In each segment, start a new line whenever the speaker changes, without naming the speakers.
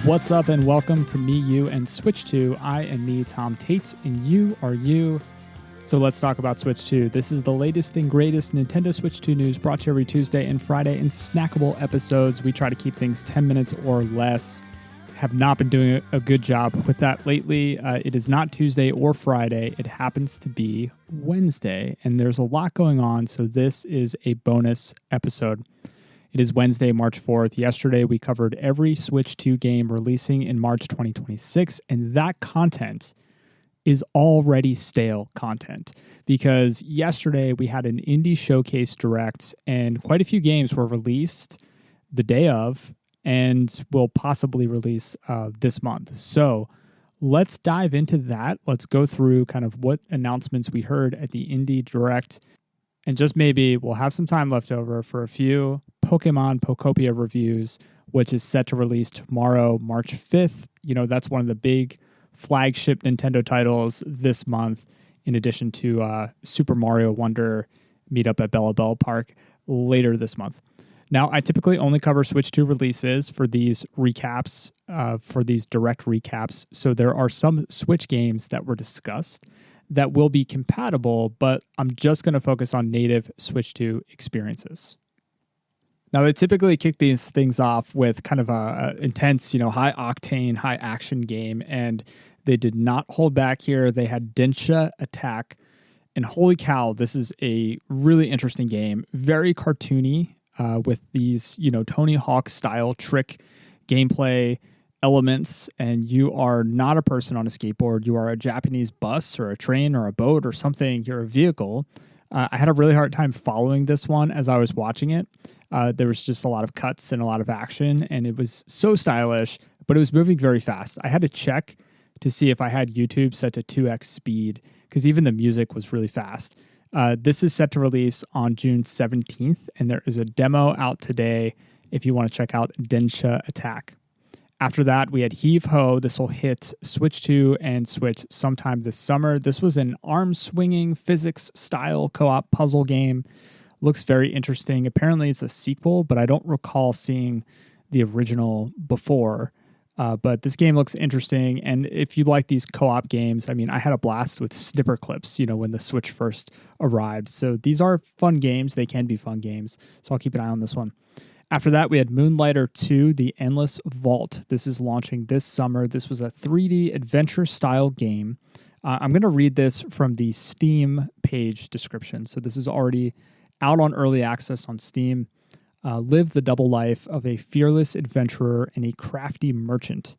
What's up and welcome to Me, You, and Switch 2. I am me, Tom Tate, and you are you. So let's talk about Switch 2. This is the latest and greatest Nintendo Switch 2 news brought to you every Tuesday and Friday in snackable episodes. We try to keep things 10 minutes or less. Have not been doing a good job with that lately. It is not Tuesday or Friday. It happens to be Wednesday, and there's a lot going on, so this is a bonus episode. It is Wednesday, March 4th. Yesterday, we covered every Switch 2 game releasing in March 2026, and that content is already stale content because yesterday we had an indie showcase direct and quite a few games were released the day of and will possibly release this month. So let's dive into that. Let's go through kind of what announcements we heard at the indie direct. And just maybe we'll have some time left over for a few Pokemon Pokopia reviews, which is set to release tomorrow, March 5th. You know, that's one of the big flagship Nintendo titles this month, in addition to Super Mario Wonder meetup at Bella Bella Park later this month. Now, I typically only cover Switch 2 releases for these recaps, for these direct recaps. So there are some Switch games that were discussed that will be compatible, but I'm just going to focus on native Switch 2 experiences. Now, they typically kick these things off with kind of a intense, high octane, high action game, and they did not hold back here. They had Densha Attack, and holy cow, this is a really interesting game, very cartoony, with these, Tony Hawk style trick gameplay elements, and you are not a person on a skateboard. You are a Japanese bus or a train or a boat or something. You're a vehicle. I had a really hard time following this one as I was watching it. There was just a lot of cuts and a lot of action, and it was so stylish, but it was moving very fast. I had to check to see if I had YouTube set to 2x speed, because even the music was really fast. This is set to release on June 17th, and there is a demo out today if you want to check out Densha Attack. After that, we had Heave Ho. This will hit Switch 2 and Switch sometime this summer. This was an arm-swinging, physics-style co-op puzzle game. Looks very interesting. Apparently, it's a sequel, but I don't recall seeing the original before. But this game looks interesting, and if you like these co-op games, I had a blast with Snipper Clips, when the Switch first arrived. So these are fun games. They can be fun games, so I'll keep an eye on this one. After that, we had Moonlighter 2, The Endless Vault. This is launching this summer. This was a 3D adventure-style game. I'm going to read this from the Steam page description. So this is already out on early access on Steam. Live the double life of a fearless adventurer and a crafty merchant.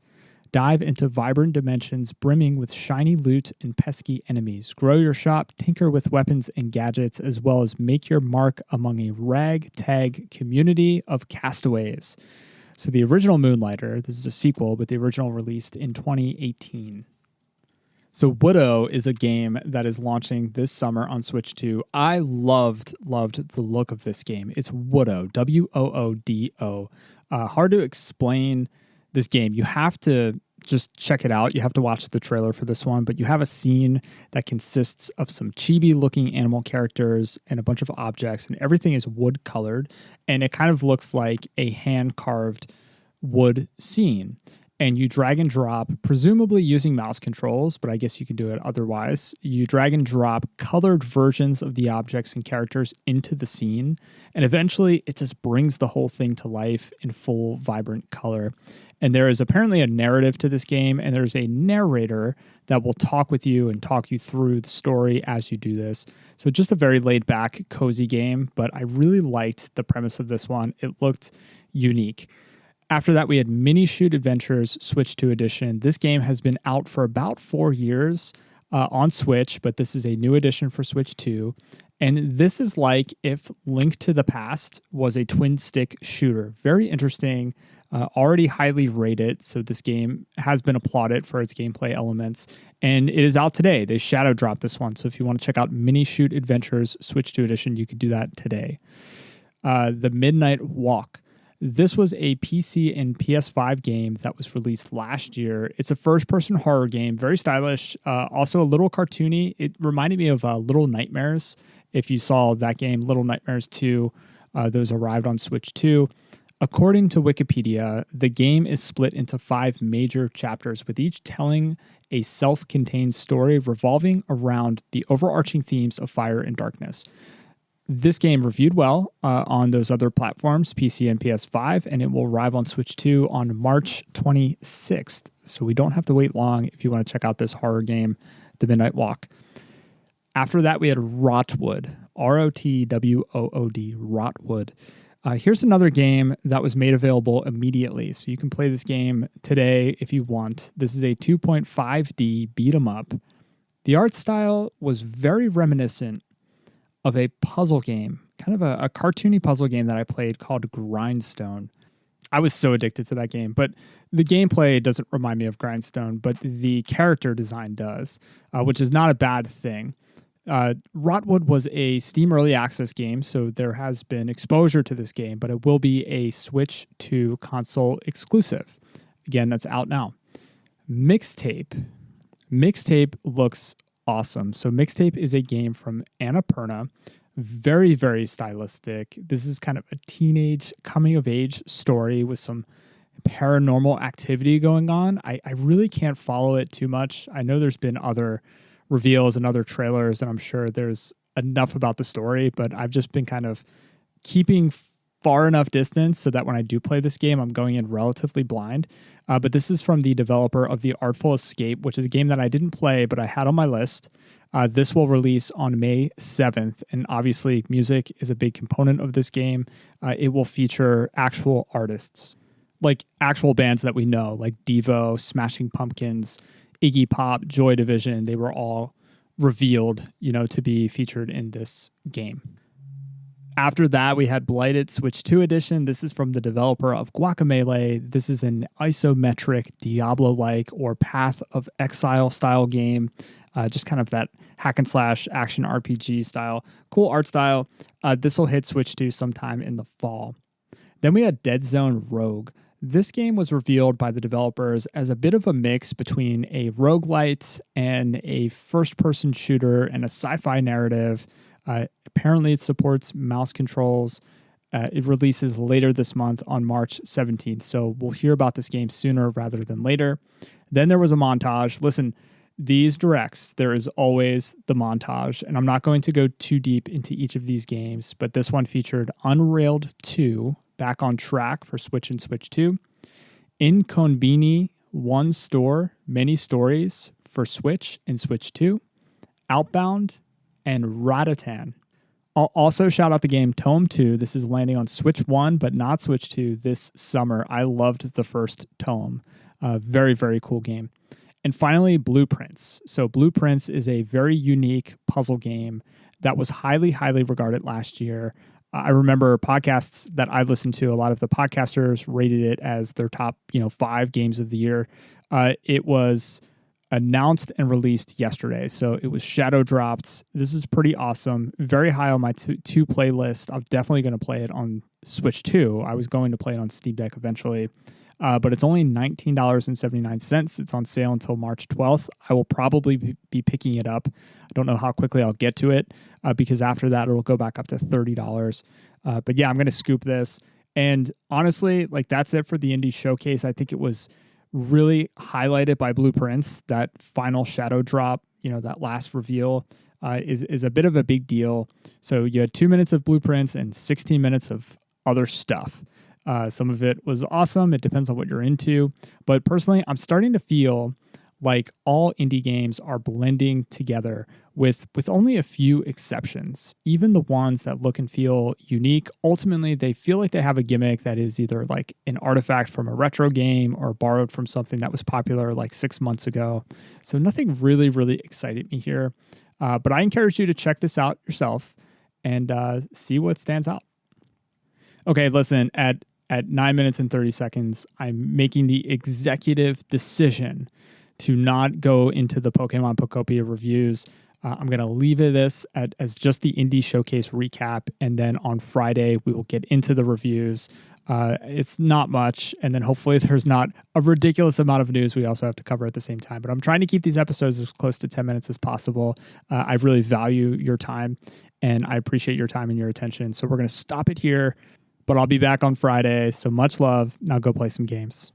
Dive into vibrant dimensions brimming with shiny loot and pesky enemies. Grow your shop, tinker with weapons and gadgets, as well as make your mark among a ragtag community of castaways. So the original Moonlighter, this is a sequel, but the original released in 2018. So Woodo is a game that is launching this summer on Switch 2. I loved the look of this game. It's Woodo, W-O-O-D-O. Hard to explain this game. You have to just check it out. You have to watch the trailer for this one, but you have a scene that consists of some chibi-looking animal characters and a bunch of objects, and everything is wood-colored, and it kind of looks like a hand-carved wood scene. And you drag and drop, presumably using mouse controls, but I guess you can do it otherwise. You drag and drop colored versions of the objects and characters into the scene, and eventually it just brings the whole thing to life in full, vibrant color. And there is apparently a narrative to this game, and there's a narrator that will talk with you and talk you through the story as you do this. So just a very laid-back, cozy game, but I really liked the premise of this one. It looked unique. After that, we had Mini Shoot Adventures Switch 2 Edition. This game has been out for about 4 years on Switch, but this is a new edition for Switch 2. And this is like if Link to the Past was a twin-stick shooter. Very interesting, already highly rated, so this game has been applauded for its gameplay elements. And it is out today. They shadow dropped this one, so if you want to check out Mini Shoot Adventures Switch 2 Edition, you could do that today. The Midnight Walk. This was a PC and PS5 game that was released last year. It's a first-person horror game, very stylish, also a little cartoony. It reminded me of Little Nightmares. If you saw that game, Little Nightmares 2, those arrived on Switch 2. According to Wikipedia, the game is split into 5 major chapters, with each telling a self-contained story revolving around the overarching themes of fire and darkness. This game reviewed well on those other platforms, PC and PS5, and it will arrive on Switch 2 on March 26th. So we don't have to wait long if you want to check out this horror game, The Midnight Walk. After that, we had Rotwood, Rotwood, Rotwood. Here's another game that was made available immediately, so you can play this game today if you want. This is a 2.5D beat 'em up. The art style was very reminiscent of a puzzle game, kind of a cartoony puzzle game that I played called Grindstone. I was so addicted to that game, but the gameplay doesn't remind me of Grindstone, but the character design does, which is not a bad thing. Rotwood was a Steam Early Access game, so there has been exposure to this game, but it will be a Switch 2 console exclusive. Again, that's out now. Mixtape. Mixtape looks awesome. So Mixtape is a game from Annapurna. Very, very stylistic. This is kind of a teenage coming-of-age story with some paranormal activity going on. I really can't follow it too much. I know there's been other reveals and other trailers, and I'm sure there's enough about the story, but I've just been kind of keeping far enough distance so that when I do play this game, I'm going in relatively blind. But this is from the developer of The Artful Escape, which is a game that I didn't play, but I had on my list. This will release on May 7th, and obviously music is a big component of this game. It will feature actual artists, like actual bands that we know, like Devo, Smashing Pumpkins, Iggy Pop, Joy Division. They were all revealed, to be featured in this game. After that, we had Blighted Switch 2 Edition. This is from the developer of Guacamelee. This is an isometric Diablo-like or Path of Exile style game. Just kind of that hack and slash action RPG style. Cool art style. This will hit Switch 2 sometime in the fall. Then we had Dead Zone Rogue. This game was revealed by the developers as a bit of a mix between a roguelite and a first-person shooter and a sci-fi narrative. Apparently, it supports mouse controls. It releases later this month on March 17th, so we'll hear about this game sooner rather than later. Then there was a montage. Listen, these directs, there is always the montage, and I'm not going to go too deep into each of these games, but this one featured Unrailed 2, back on track for Switch and Switch 2. Inconbini, One Store, Many Stories for Switch and Switch 2. Outbound, and Ratatan. I'll also shout out the game Tome 2. This is landing on Switch 1, but not Switch 2 this summer. I loved the first Tome. Very, very cool game. And finally, Blueprints. So Blueprints is a very unique puzzle game that was highly, highly regarded last year. I remember podcasts that I listened to, a lot of the podcasters rated it as their top, 5 games of the year. It was announced and released yesterday. So it was shadow dropped. This is pretty awesome. Very high on my two playlist. I'm definitely going to play it on Switch 2. I was going to play it on Steam Deck eventually. But it's only $19.79. It's on sale until March 12th. I will probably be picking it up. I don't know how quickly I'll get to it because after that, it'll go back up to $30. But yeah, I'm going to scoop this. And honestly, that's it for the Indie Showcase. I think it was really highlighted by Blueprints. That final shadow drop, that last reveal is a bit of a big deal. So you had 2 minutes of Blueprints and 16 minutes of other stuff. Some of it was awesome. It depends on what you're into. But personally, I'm starting to feel like all indie games are blending together with only a few exceptions. Even the ones that look and feel unique, ultimately, they feel like they have a gimmick that is either like an artifact from a retro game or borrowed from something that was popular like 6 months ago. So nothing really, really excited me here. But I encourage you to check this out yourself and see what stands out. Okay, listen, at 9 minutes and 30 seconds, I'm making the executive decision to not go into the Pokemon Pokopia reviews. I'm going to leave this as just the Indie Showcase recap, and then on Friday, we will get into the reviews. It's not much, and then hopefully there's not a ridiculous amount of news we also have to cover at the same time. But I'm trying to keep these episodes as close to 10 minutes as possible. I really value your time, and I appreciate your time and your attention. So we're going to stop it here. but I'll be back on Friday. So much love. Now go play some games.